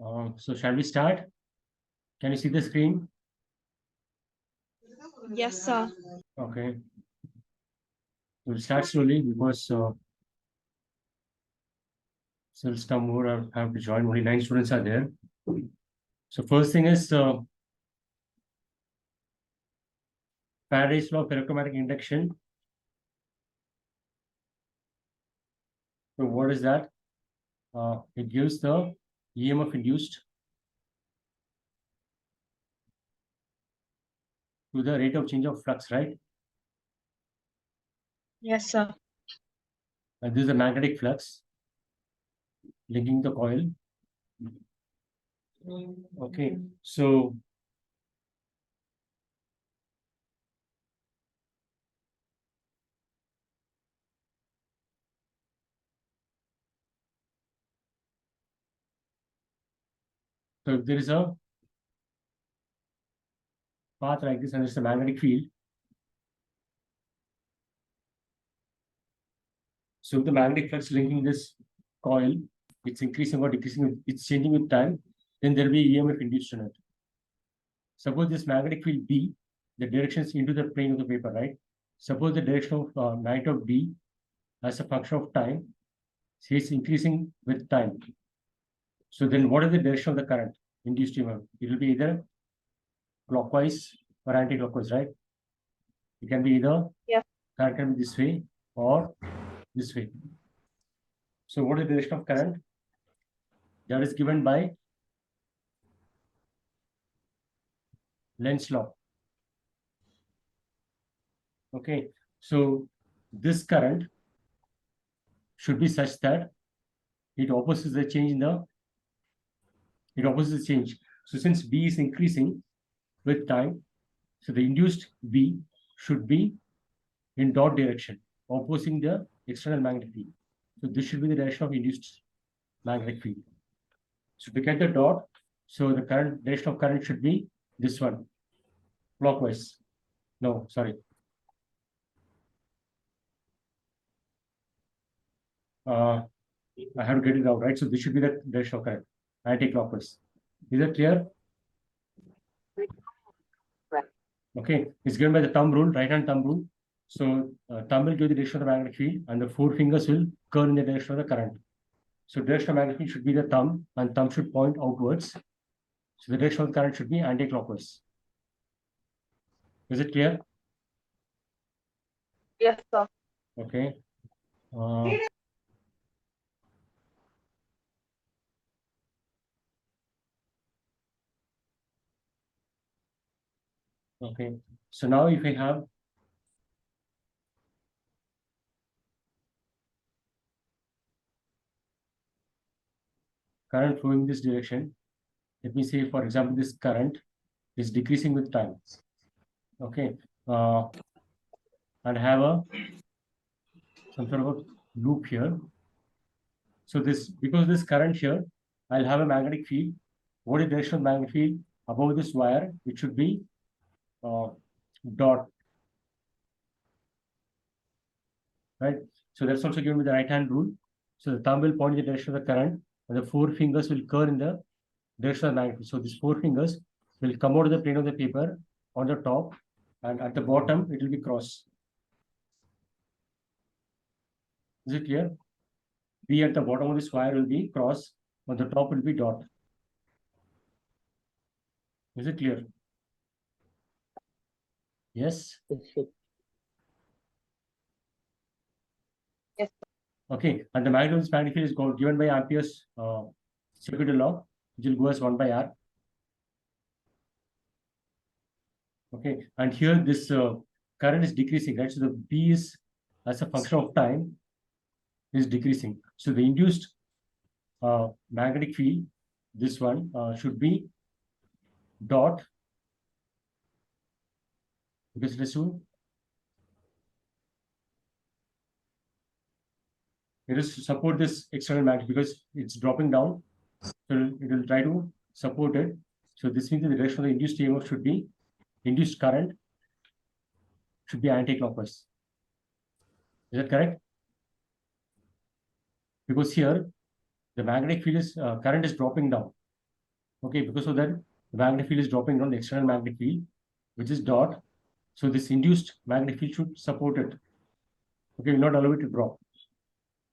So shall we start? Can you see the screen? Yes, sir. Okay. We'll start slowly because still some more have to join. Only 9 students are there. So first thing is Faraday's law of electromagnetic induction. So what is that? It gives the EMF induced to the rate of change of flux, right? Yes, sir. And this is a magnetic flux linking the coil. Okay, so if there is a path like this and there's a magnetic field. So if the magnetic flux linking this coil, it's increasing or decreasing, it's changing with time, then there will be EMF induced in it. Suppose this magnetic field B, the direction is into the plane of the paper, right? Suppose the direction of magnitude of B as a function of time, say it's increasing with time. So then what is the direction of the current induced EMF? It will be either clockwise or anti-clockwise, right? It can be either current can be this way or this way. So what is the direction of current? That is given by Lenz's law. Okay, so this current should be such that it opposes the change in the, it opposes the change. So since B is increasing with time, so the induced B should be in dot direction, opposing the external magnetic field. So this should be the direction of induced magnetic field. So to get the dot, so the current direction of current should be this one, clockwise. No, sorry. I have to get it out, right? So this should be the direction of current, anti-clockwise. Is that clear? Okay, it's given by the thumb rule, right hand thumb rule. So thumb will give the direction of the magnetic field and the 4 fingers will curve in the direction of the current. So direction of magnetic field should be the thumb and thumb should point outwards. So the direction of the current should be anti-clockwise. Is it clear? Yes, sir. Okay. Okay. So now if I have current flowing this direction, let me say, for example, this current is decreasing with time. Okay. And have a some sort of a loop here. So this, because this current here, I'll have a magnetic field. What is the direction of magnetic field? Above this wire, it should be dot. Right? So that's also given with the right hand rule. So the thumb will point in the direction of the current, and the 4 fingers will curve in the direction of the magnetic field. So these 4 fingers will come out of the plane of the paper on the top, and at the bottom, it will be cross. Is it clear? B at the bottom of this wire will be cross, on the top will be dot. Is it clear? Yes? Yes. Okay, and the magnitude of this magnetic field is given by Ampere's circuitry law, which will go as 1 by R. Okay, and here this current is decreasing, right? So the B is, as a function of time, is decreasing. So the induced magnetic field, this one, should be dot, because it is to, it is to support this external magnet because it's dropping down. So it will try to support it. So this means the direction of the induced EMF should be, induced current should be anti-clockwise. Is that correct? Because here the magnetic field is current is dropping down. Okay, because of that, the magnetic field is dropping down, the external magnetic field, which is dot. So this induced magnetic field should support it. Okay, will not allow it to drop.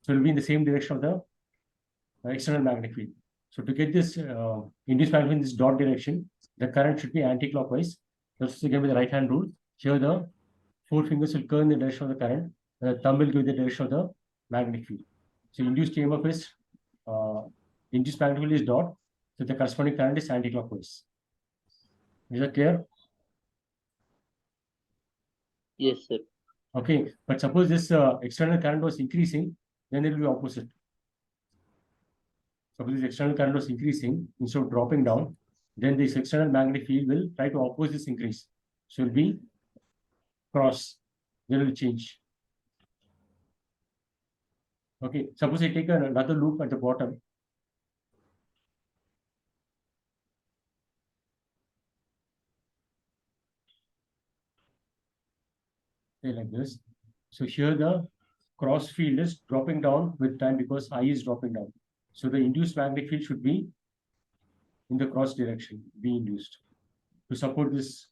So it will be in the same direction of the external magnetic field. So to get this induced magnetic field in this dot direction, the current should be anti-clockwise. That's again with the right hand rule. Here the four fingers will curve in the direction of the current, and the thumb will give the direction of the magnetic field. So induced EMF is induced magnetic field is dot, so the corresponding current is anti-clockwise. Is that clear? Yes, sir. Okay, but suppose this external current was increasing, then it will be opposite. Suppose this external current was increasing instead of dropping down, then this external magnetic field will try to oppose this increase. So it will be cross, then it will change. Okay, suppose I take another loop at the bottom. Say like this. So here the cross field is dropping down with time because I is dropping down. So the induced magnetic field should be in the cross direction, be induced to support this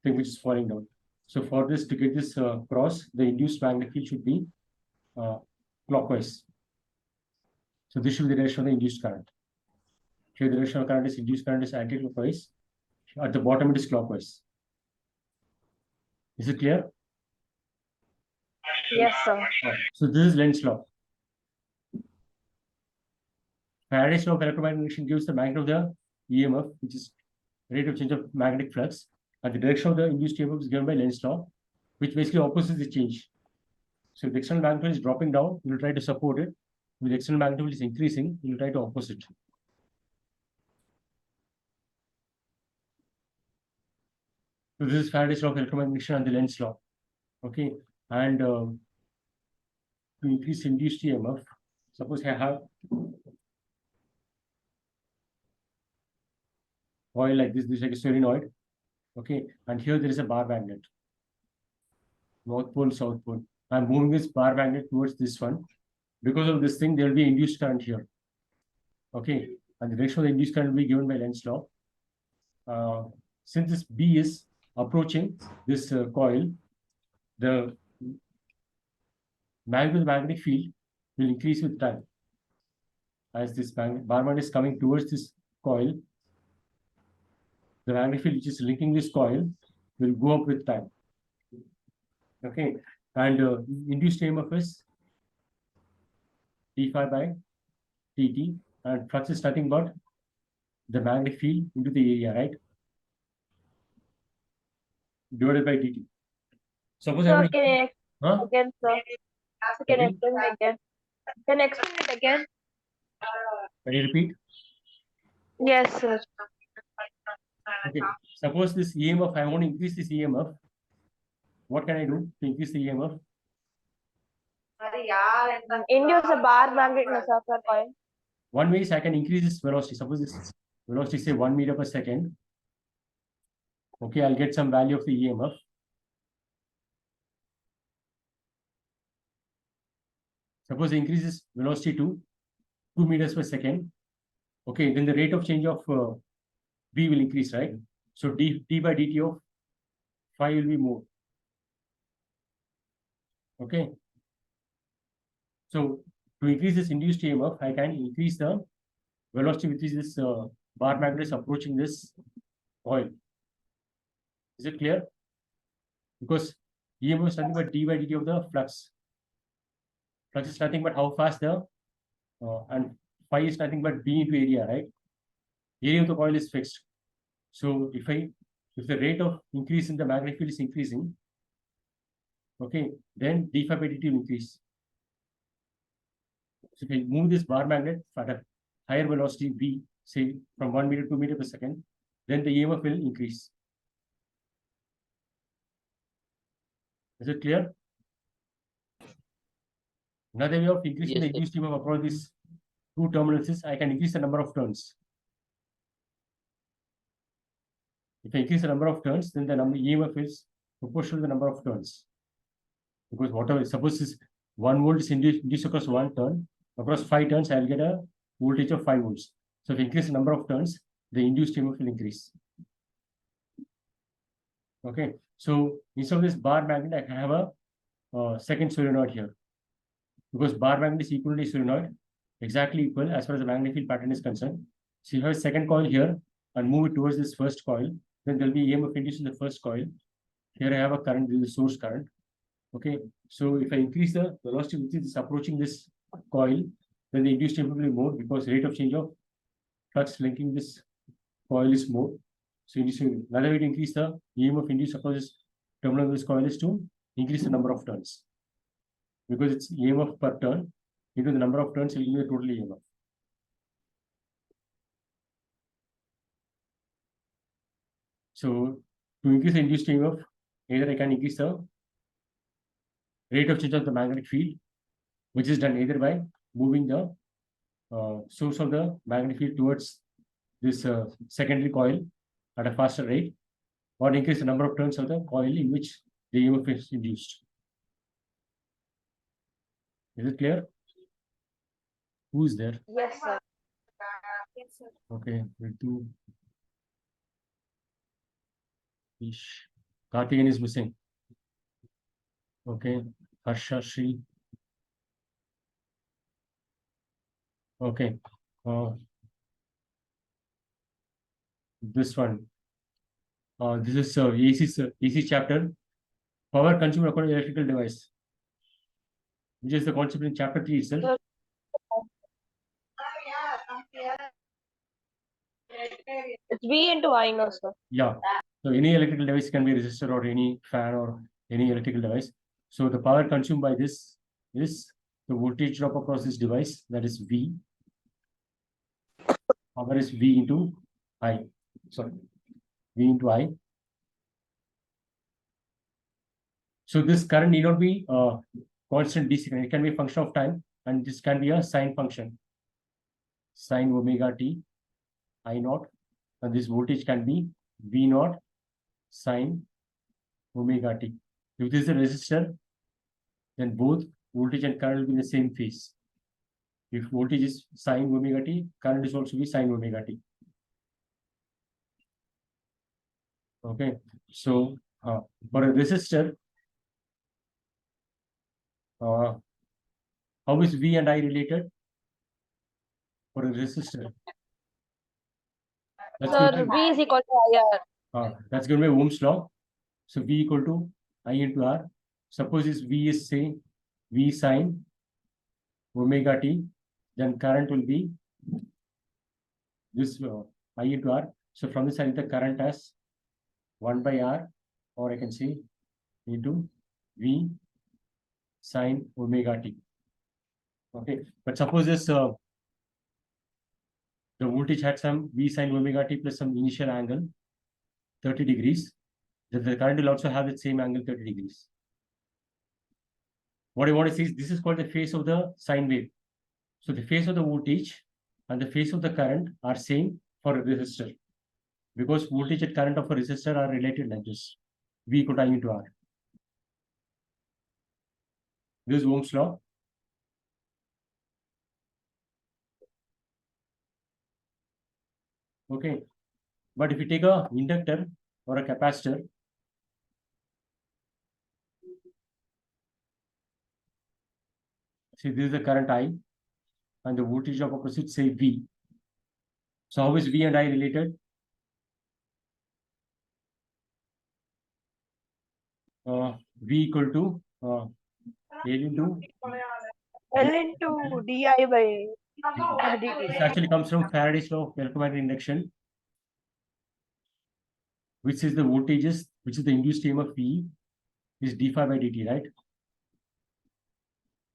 thing which is falling down. So for this, to get this cross, the induced magnetic field should be clockwise. So this should be the direction of the induced current. Here the direction of current is induced current is anti-clockwise. At the bottom it is clockwise. Is it clear? Yes, sir. So this is Lenz's law. Faraday's law of electromagnetic induction gives the magnitude of the EMF, which is rate of change of magnetic flux, and the direction of the induced EMF is given by Lenz's law, which basically opposes the change. So if the external magnetic field is dropping down, you will try to support it. If the external magnetic field is increasing, you will try to oppose it. So this is Faraday's law of electromagnetic induction and the Lenz's law. Okay, and to increase induced EMF, suppose I have coil like this is like a solenoid. Okay, and here there is a bar magnet. North pole, south pole. I'm moving this bar magnet towards this one. Because of this thing, there will be induced current here. Okay, and the direction of the induced current will be given by Lenz's law. Since this B is approaching this coil, the magnetic field will increase with time. As this bar magnet is coming towards this coil, the magnetic field which is linking this coil will go up with time. Okay, and induced EMF is d phi by dt, and flux is nothing but the magnetic field into the area, right? Divided by dt. Suppose Sir, I can you huh? again, sir? Can you Okay. explain it again? Can you explain it again? Can you repeat? Yes, sir. Okay. Suppose this EMF, I want to increase this EMF. What can I do to increase the EMF? Induce a bar magnet in a circular coil. One way is I can increase this velocity. Suppose this velocity say 1 meter per second. Okay, I'll get some value of the EMF. Suppose I increase this velocity to 2 meters per second. Okay, then the rate of change of B will increase, right? So d by dt of phi will be more. Okay. So to increase this induced EMF, I can increase the velocity with which this bar magnet is approaching this coil. Is it clear? Because EMF is nothing but d by dt of the flux. Flux is nothing but how fast the and phi is nothing but B into area, right? Area of the coil is fixed. So if the rate of increase in the magnetic field is increasing, okay, then d phi by dt will increase. So if I move this bar magnet at a higher velocity v, say from 1 meter to 2 meters per second, then the EMF will increase. Is it clear? Another way of increasing the induced EMF across these two terminals is I can increase the number of turns. If I increase the number of turns, then the EMF is proportional to the number of turns. Because whatever, suppose this 1 volt is induced across 1 turn, across 5 turns, I'll get a voltage of 5 volts. So if I increase the number of turns, the induced EMF will increase. Okay, so instead of this bar magnet, I can have a second solenoid here, because bar magnet is equally solenoid, exactly equal as far as the magnetic field pattern is concerned. So you have a second coil here and move it towards this first coil, then there'll be EMF induced in the first coil. Here I have a current, this is the source current. Okay, so if I increase the velocity which is approaching this coil, then the induced EMF will be more, because rate of change of flux linking this coil is more. So another way to increase the EMF induced across this terminal of this coil is to increase the number of turns, because it's EMF per turn into the number of turns will give you the total EMF. So to increase the induced EMF, either I can increase the rate of change of the magnetic field, which is done either by moving the source of the magnetic field towards this secondary coil at a faster rate, or increase the number of turns of the coil in which the EMF is induced. Is it clear? Who is there? Yes, sir. Okay, we'll do. Ish. Kartigan is missing. Okay, Harsha Shri. Okay, this one. This is AC chapter. Power consumed according to electrical device, which is the concept in chapter 3 itself. Sir. It's V into I now, sir. Yeah. So any electrical device can be a resistor or any fan or any electrical device. So the power consumed by this is the voltage drop across this device, that is V. Power is V into I. Sorry, V into I. So this current need not be constant DC current. It can be a function of time, and this can be a sine function. Sine omega t I naught, and this voltage can be V naught sine omega t. If this is a resistor, then both voltage and current will be in the same phase. If voltage is sine omega t, current is also be sine omega t. Okay, so for a resistor, how is V and I related? For a resistor, Sir, V is equal to IR. That's going to be Ohm's law. So V equal to I into R. Suppose this V is, say, V sine omega t, then current will be this I into R. So from this I get the current as 1 by R, or I can say into V sine omega t. Okay, but suppose this the voltage had some V sine omega t plus some initial angle 30 degrees, then the current will also have the same angle 30 degrees. What I want to say is this is called the phase of the sine wave. So the phase of the voltage and the phase of the current are same for a resistor, because voltage and current of a resistor are related like this. V equal to I into R. This is Ohm's law. Okay, but if you take a inductor or a capacitor, see this is the current I and the voltage of opposite, say V. So how is V and I related? V equal to L into L into DI by this dt. actually comes from Faraday's law of electromagnetic induction, which is the voltages, which is the induced EMF V is d phi by dt, right?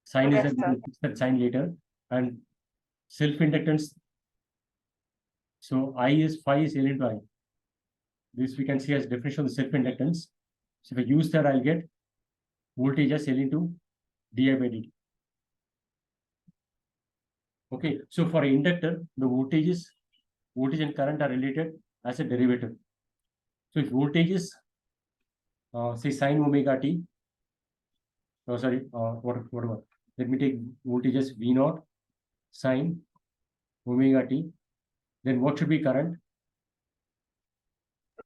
Sine Yes, is sir. that sign later, and self-inductance. So I is phi is L into I. This we can see as definition of the self-inductance. So if I use that, I'll get voltage as L into di by dt. Okay, so for an inductor, the voltage and current are related as a derivative. So if voltage is say sine omega t, whatever. Let me take voltage as V naught sine omega t. Then what should be current?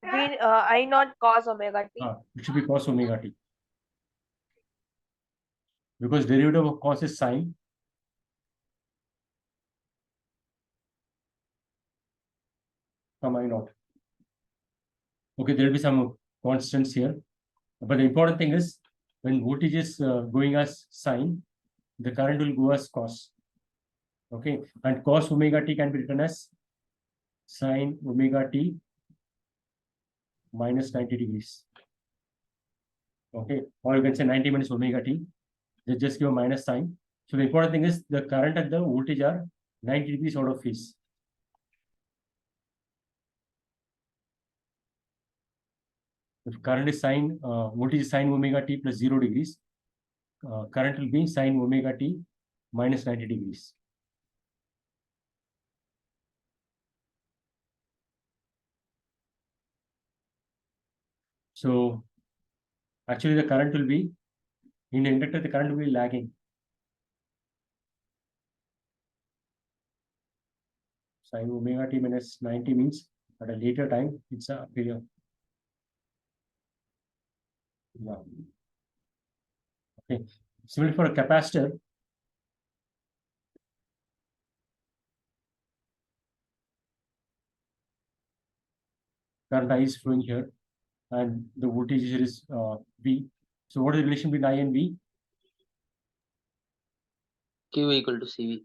I not cos omega t. It should be cos omega t. Because derivative of cos is sine. From I naught. Okay, there will be some constants here. But the important thing is when voltage is going as sine, the current will go as cos. Okay, and cos omega t can be written as sine omega t minus 90 degrees. Okay, or you can say 90 minus omega t. They just give a minus sign. So the important thing is the current and the voltage are 90 degrees out of phase. If current is sine, voltage is sine omega t plus 0 degrees, current will be sine omega t minus 90 degrees. So actually the current will be, in the inductor, the current will be lagging. Sine omega t minus 90 means at a later time, it's a period. Yeah. Okay. Similarly for a capacitor, current I is flowing here, and the voltage here is V. So what is the relation between I and V? Q equal to CV.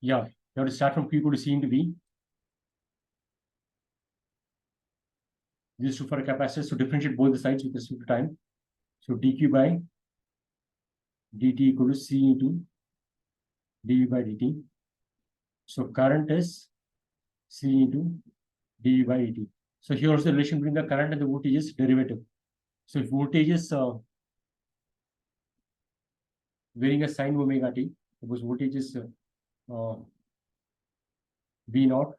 Yeah, you have to start from Q equal to C into V. This is true for a capacitor, so differentiate both the sides with respect to time. So dq by dt equal to C into dV by dt. So current is C into dV by dt. So here also the relation between the current and the voltage is derivative. So if voltage is varying as sine omega t, suppose voltage is V naught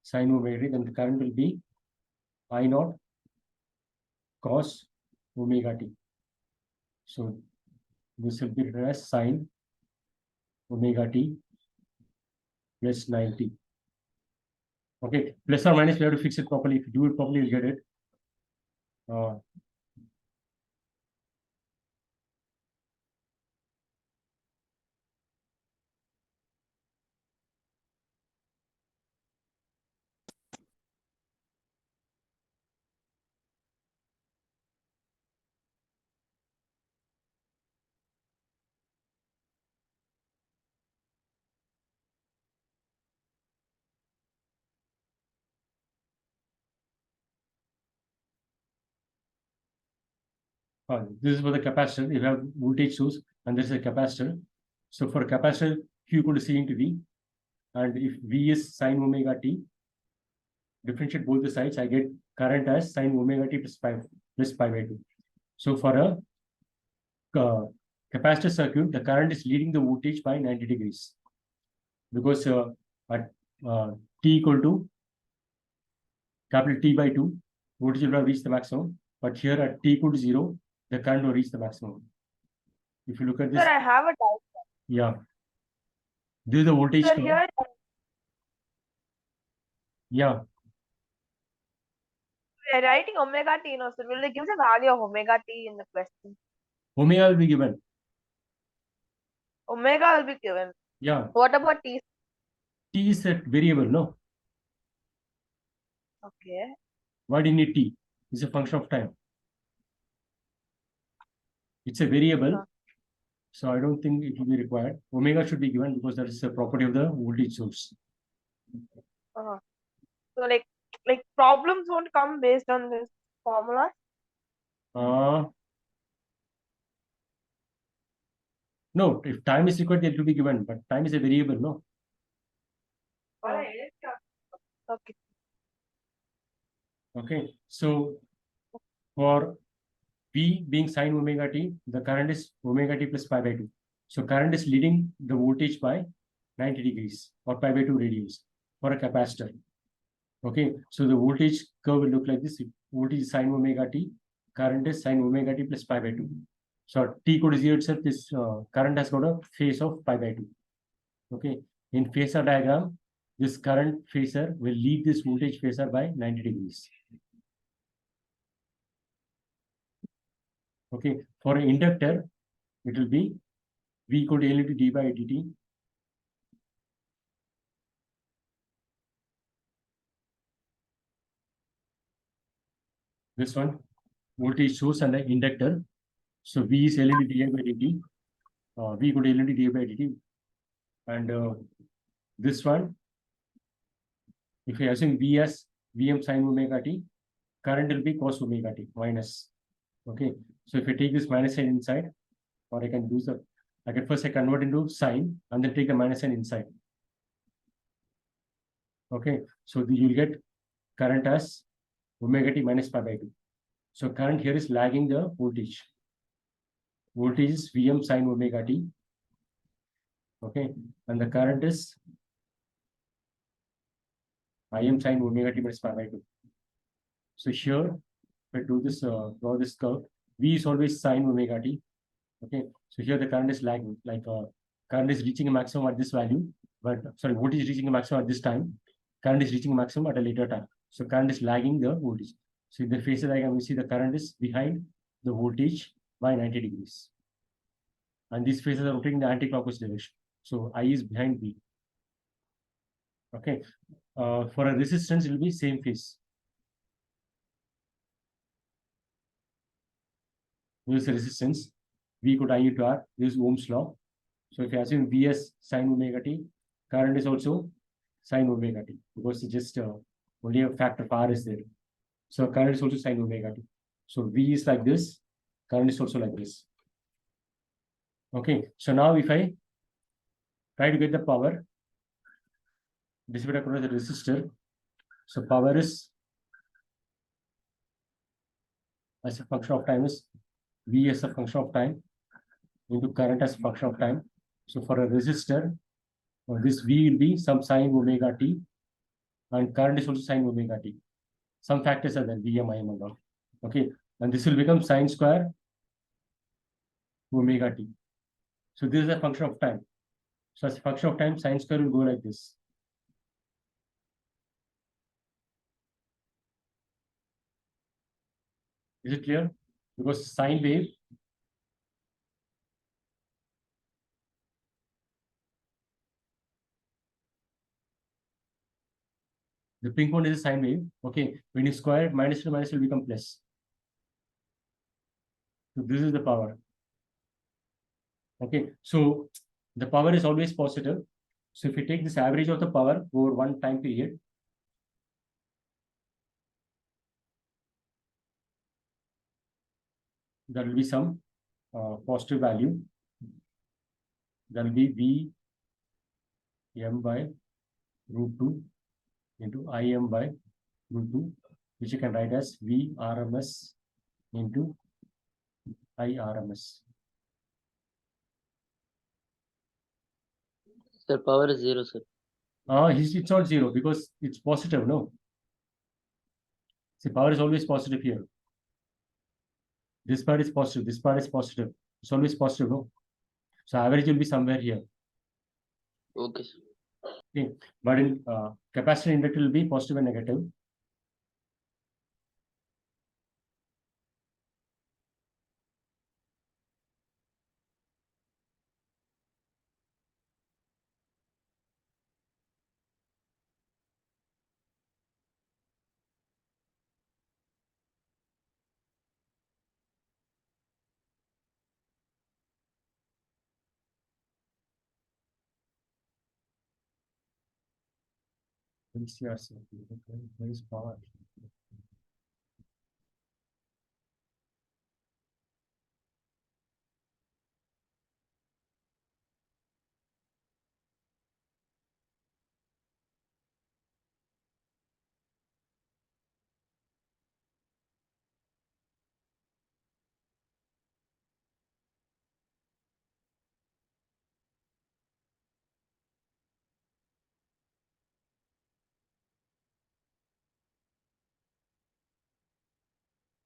sine omega t, then the current will be I naught cos omega t. So this will be written as sine omega t plus 90. Okay, plus or minus, we have to fix it properly. If you do it properly, you'll get it. This is for the capacitor. You have voltage source and this is a capacitor. So for capacitor, Q equal to C into V. And if V is sine omega t, differentiate both the sides, I get current as sine omega t plus pi by 2. So for a capacitor circuit, the current is leading the voltage by 90 degrees. Because at t equal to capital T by 2, voltage will have reached the maximum. But here at t equal to 0, the current will reach the maximum. If you look at this. Sir, I have a doubt. Yeah. This is the voltage. Sir, here. Yeah. We are writing omega t, no, sir. Will they give the value of omega t in the question? Omega will be given. Omega will be given. Yeah. What about t? T is a variable, no? Okay. Why do you need t? It's a function of time. It's a variable. So I don't think it will be required. Omega should be given because that is a property of the voltage source. So like problems won't come based on this formula? No, if time is required, it will be given, but time is a variable, no? Okay. Okay, so for V being sine omega t, the current is omega t plus pi by 2. So current is leading the voltage by 90 degrees or pi by 2 radians for a capacitor. Okay, so the voltage curve will look like this. Voltage is sine omega t, current is sine omega t plus pi by 2. So at t equal to 0 itself, this current has got a phase of pi by 2. Okay, in phasor diagram, this current phasor will lead this voltage phasor by 90 degrees. Okay, for an inductor, it will be V equal to L into d by dt. This one, voltage source and the inductor. So V is L into di by dt. V equal to L into di by dt. And this one, if you assume V as Vm sin omega t, current will be cos omega t minus. Okay, so if I take this minus sign inside, or I can do the, I can first I convert into sine and then take the minus sign inside. Okay, so you'll get current as omega t minus pi by 2. So current here is lagging the voltage. Voltage is Vm sin omega t. Okay, and the current is Im sin omega t minus pi by 2. So here, if I do this, draw this curve, V is always sin omega t. Okay, so here the current is lagging, like current is reaching a maximum at this value, but sorry, voltage is reaching a maximum at this time. Current is reaching a maximum at a later time. So current is lagging the voltage. So in the phasor diagram, we see the current is behind the voltage by 90 degrees. And these phases are rotating in the anti-clockwise direction. So I is behind V. Okay. For a resistance, it will be same phase. This is resistance. V equal to I into R. This is Ohm's law. So if you assume V as sin omega t, current is also sin omega t because it's just only a factor of R is there. So current is also sin omega t. So V is like this, current is also like this. Okay, so now if I try to get the power dissipated across the resistor, so power is as a function of time is V as a function of time into current as a function of time. So for a resistor, this V will be some sin omega t, and current is also sin omega t. Some factors are there, Vm, Im, and all. Okay, and this will become sin square omega t. So this is a function of time. So as a function of time, sin square will go like this. Is it clear? Because sine wave, the pink one is a sine wave. Okay, when you square it, minus to minus will become plus. So this is the power. Okay, so the power is always positive. So if you take this average of the power over one time period, there will be some positive value. There will be V m by root 2 into Im by root 2, which you can write as V RMS into I RMS. Sir, power is 0, sir. It's not 0 because it's positive, no? See, power is always positive here. This part is positive, this part is positive. It's always positive, no? So average will be somewhere here. Okay, sir. Okay, but in capacitor inductor will be positive and negative. Where is power?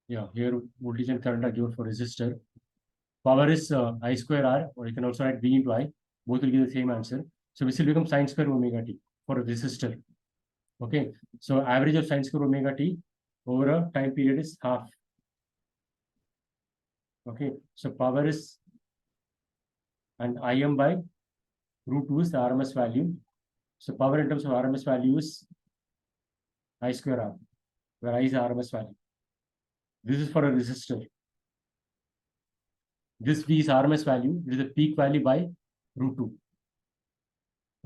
Yeah, here voltage and current are given for resistor. Power is I square R, or you can also write V into I. Both will give the same answer. So this will become sin square omega t for a resistor. Okay, so average of sin square omega t over a time period is half. Okay, so power is, and Im by root 2 is the RMS value. So power in terms of RMS value is I square R, where I is the RMS value. This is for a resistor. This V is RMS value. It is the peak value by root 2.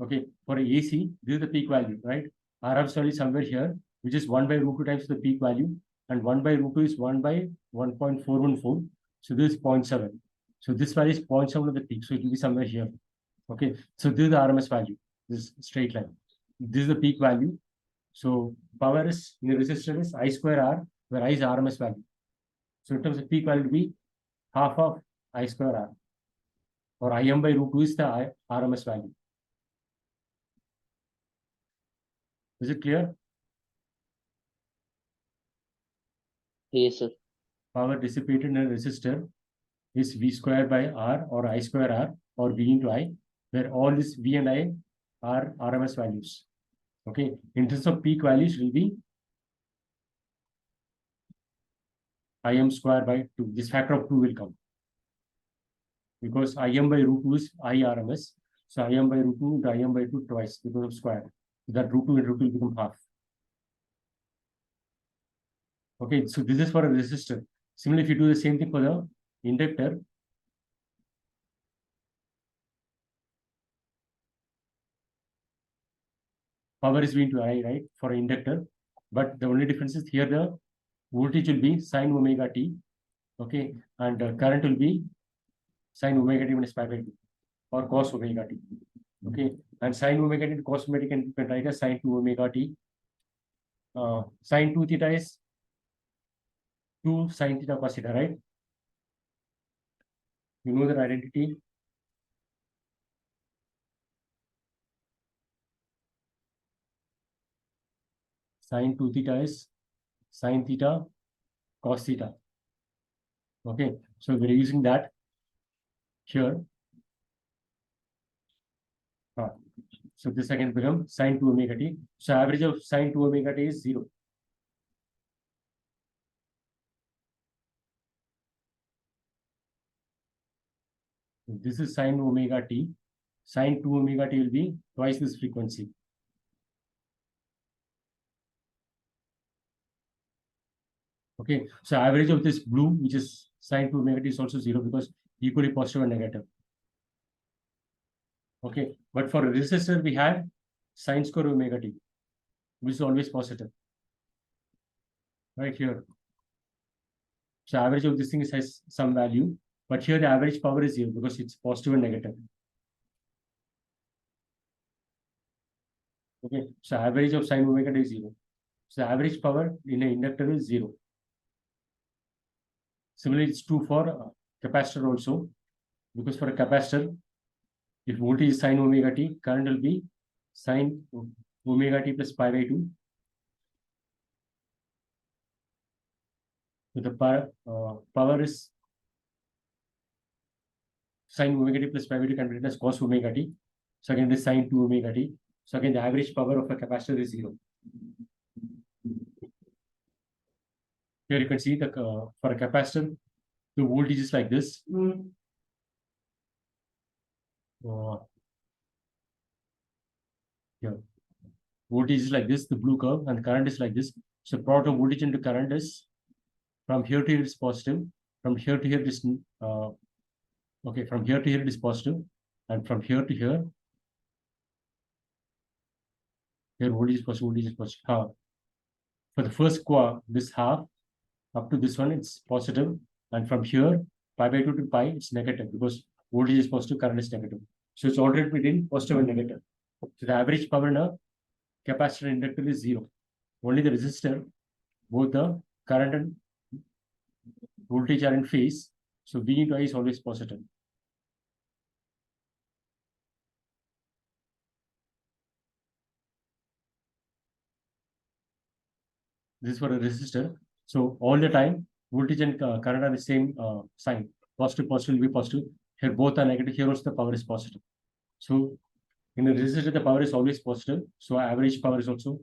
Okay, for a AC, this is the peak value, right? RMS value is somewhere here, which is 1 by root 2 times the peak value, and 1 by root 2 is 1 by 1.414. So this is 0.7. So this value is 0.7 of the peak. So it will be somewhere here. Okay, so this is the RMS value, this straight line. This is the peak value. So power is in the resistor is I square R, where I is RMS value. So in terms of peak value, it will be half of I square R, or Im by root 2 is the RMS value. Is it clear? Yes, sir. Power dissipated in a resistor is V square by R, or I square R, or V into I, where all this V and I are RMS values. Okay, in terms of peak values will be Im square by 2. This factor of 2 will come, because Im by root 2 is I RMS. So Im by root 2 into Im by 2 twice because of square. That root 2 and root 2 will become half. Okay, so this is for a resistor. Similarly, if you do the same thing for the inductor, power is V into I, right, for an inductor. But the only difference is here the voltage will be sine omega t, okay, and current will be sine omega t minus pi by 2, or cos omega t, okay, and sine omega t and cos omega t can write as sine 2 omega t. Sine 2 theta is 2 sine theta cos theta, right? You know that identity. Sine 2 theta is sine theta cos theta. Okay, so we're using that here. So this again become sine 2 omega t. So average of sine 2 omega t is 0. This is sine omega t. Sine 2 omega t will be twice this frequency. Okay, so average of this blue, which is sine 2 omega t, is also 0 because equally positive and negative. Okay, but for a resistor, we had sine square omega t, which is always positive. Right here. So average of this thing has some value, but here the average power is 0 because it's positive and negative. Okay, so average of sine omega t is 0. So the average power in an inductor is 0. Similarly, it's true for capacitor also, because for a capacitor, if voltage is sine omega t, current will be sine omega t plus pi by 2. So the power is sine omega t plus pi by 2 can be written as cos omega t. So again, this sine 2 omega t. So again, the average power of a capacitor is 0. Here you can see the for a capacitor, the voltage is like this. Here, voltage is like this, the blue curve, and current is like this. So product of voltage into current is from here to here is positive, from here to here it is okay, from here to here it is positive, and from here to here voltage is positive, voltage is positive. For the first this half up to this one it's positive, and from here pi by 2 to pi it's negative because voltage is positive, current is negative. So it's alternated between positive and negative. So the average power in a capacitor inductor is 0. Only the resistor, both the current and voltage are in phase. So V into I is always positive. This is for a resistor. So all the time, voltage and current are the same sign. Positive, positive will be positive. Here both are negative. Here also the power is positive. So in a resistor, the power is always positive. So average power is also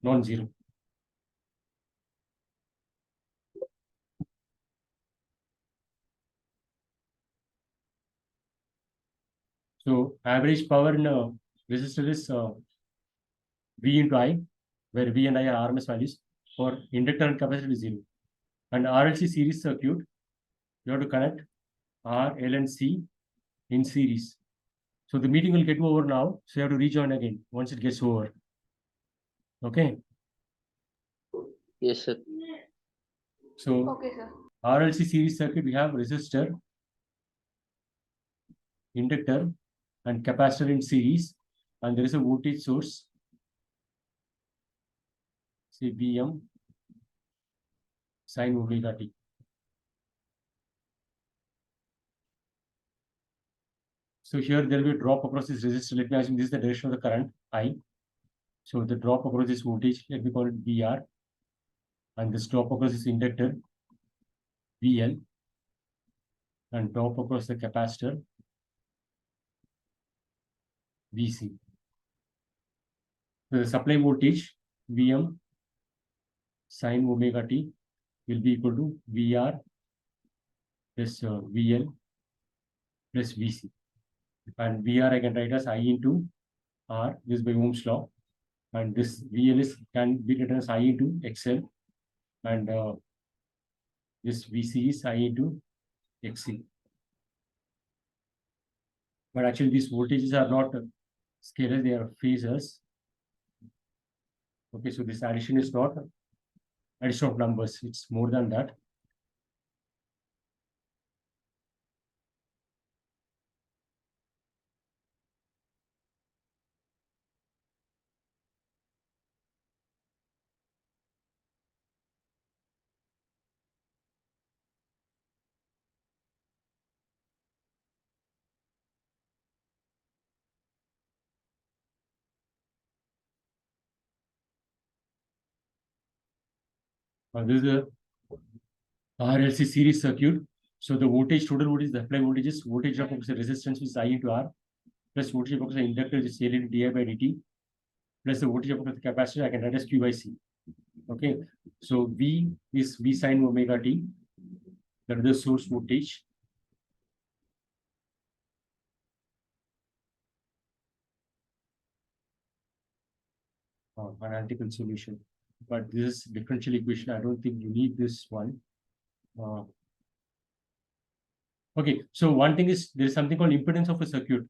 non-zero. So average power in a resistor is V into I, where V and I are RMS values. For inductor and capacitor is 0. And RLC series circuit, you have to connect R, L, and C in series. So the meeting will get over now. So you have to rejoin again once it gets over. Okay. Yes, sir. So Okay, sir. RLC series circuit, we have resistor, inductor, and capacitor in series, and there is a voltage source, say Vm sine omega t. So here there will be a drop across this resistor. Let me assume this is the direction of the current I. So the drop across this voltage, let me call it VR, and this drop across this inductor, VL, and drop across the capacitor, VC. So the supply voltage, Vm sine omega t, will be equal to VR plus VL plus VC. And VR I can write as I into R, this by Ohm's law. And this VL can be written as I into XL. And this VC is I into XC. But actually these voltages are not scalars, they are phasors. Okay, so this addition is not addition of numbers, it's more than that. This is a RLC series circuit. So the voltage, total voltage, the applied voltage is voltage of the resistance is I into R, plus voltage of the inductor is L into di by dt, plus the voltage of the capacitor I can write as Q by C. Okay, so V is V sine omega t, that is the source voltage. Analytical solution, but this is differential equation. I don't think you need this one. Okay, so one thing is there is something called impedance of a circuit.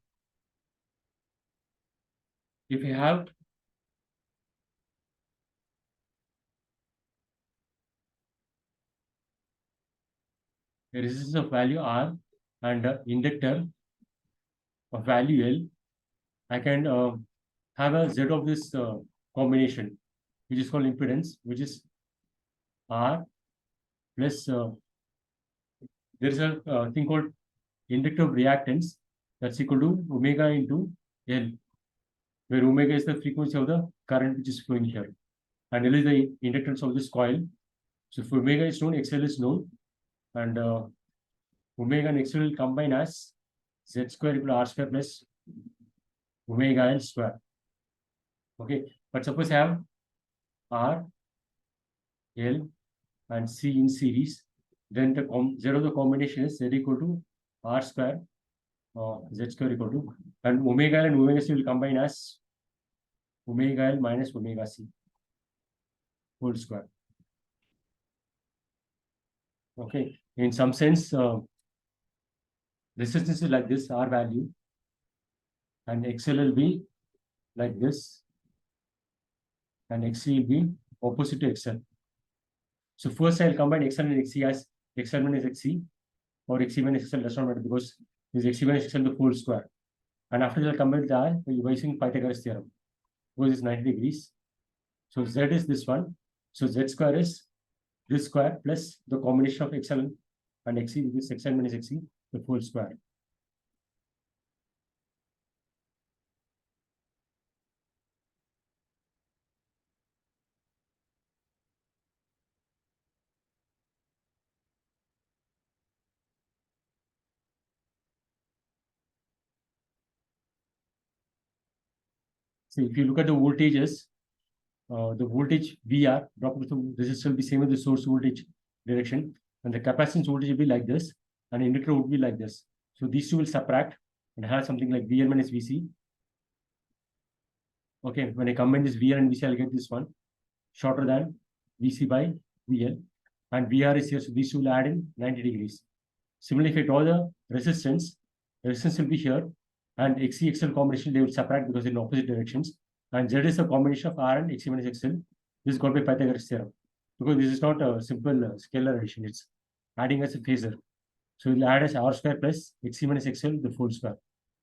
If you have a resistance of value R and inductor of value L, I can have a Z of this combination, which is called impedance, which is R plus there is a thing called inductive reactance that's equal to omega into L, where omega is the frequency of the current which is flowing here, and L is the inductance of this coil. So if omega is known, XL is known, and omega and XL will combine as Z square equal to R square plus omega L square. Okay, but suppose I have R, L, and C in series, then the Z of the combination is Z equal to R square, Z square equal to, and omega L and omega C will combine as omega L minus omega C whole square. Okay, in some sense, resistance is like this, R value, and XL will be like this, and XC will be opposite to XL. So first I'll combine XL and XC as XL minus XC, or XC minus XL does not matter because this XC minus XL the whole square. And after that I'll combine the R by using Pythagoras theorem, because it's 90 degrees. So Z is this one. So Z square is this square plus the combination of XL and XC, which is XL minus XC, the whole square. So if you look at the voltages, the voltage VR drop with the resistor will be same as the source voltage direction, and the capacitance voltage will be like this, and inductor would be like this. So these two will subtract, and I have something like VL minus VC. Okay, when I combine this VL and VC, I'll get this one shorter than VC by VL, and VR is here, so these two will add in 90 degrees. Similarly, if I draw the resistance will be here, and XC XL combination they will separate because in opposite directions, and Z is a combination of R and XC minus XL. This is called by Pythagoras theorem, because this is not a simple scalar addition, it's adding as a phasor. So we'll add as R square plus XC minus XL the full square.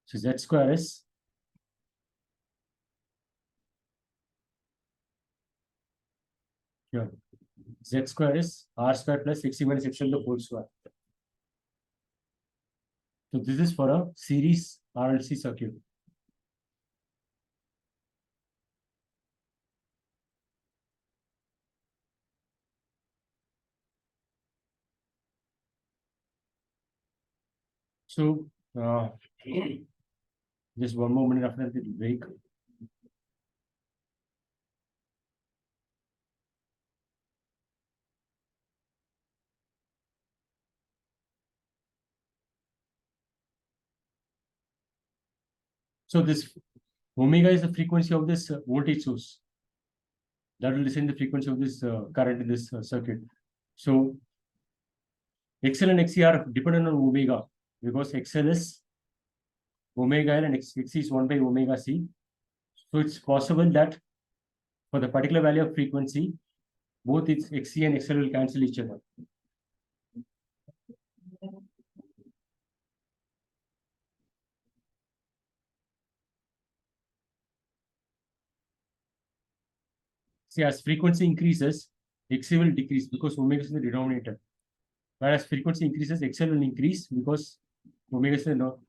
So Z square is here. Z square is R square plus XC minus XL the whole square. So this is for a series RLC circuit. So just one more minute after that it will break. So this omega is the frequency of this voltage source. That will decide the frequency of this current in this circuit. So XL and XC are dependent on omega, because XL is omega L and XC is 1 by omega C. So it's possible that for the particular value of frequency, both its XC and XL will cancel each other. See, as frequency increases, XC will decrease because omega is in the denominator. Whereas frequency increases, XL will increase because omega is in the